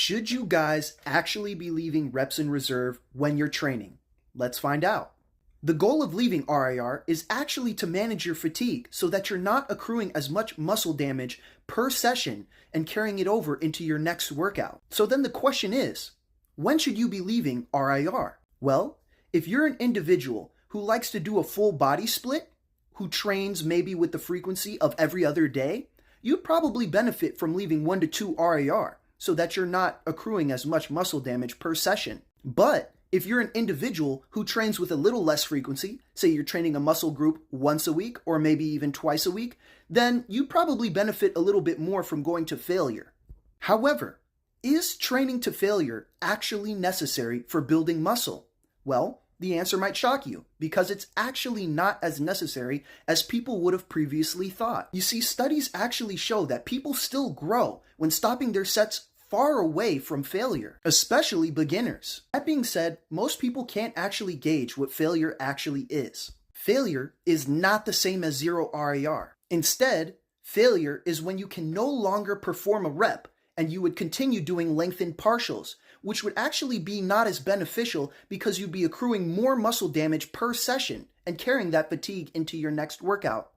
Should you guys actually be leaving reps in reserve when you're training? Let's find out. The goal of leaving RIR is actually to manage your fatigue so that you're not accruing as much muscle damage per session and carrying it over into your next workout. So then the question is, when should you be leaving RIR? Well, if you're an individual who likes to do a full body split, who trains maybe with the frequency of every other day, you'd probably benefit from leaving 1 to 2 RIR so that you're not accruing as much muscle damage per session. But if you're an individual who trains with a little less frequency, say you're training a muscle group once a week or maybe even twice a week, then you probably benefit a little bit more from going to failure. However, is training to failure actually necessary for building muscle? Well, the answer might shock you because it's actually not as necessary as people would have previously thought. You see, studies actually show that people still grow when stopping their sets far away from failure, especially beginners. That being said, most people can't actually gauge what failure actually is. Failure is not the same as zero RIR. Instead, failure is when you can no longer perform a rep and you would continue doing lengthened partials, which would actually be not as beneficial because you'd be accruing more muscle damage per session and carrying that fatigue into your next workout.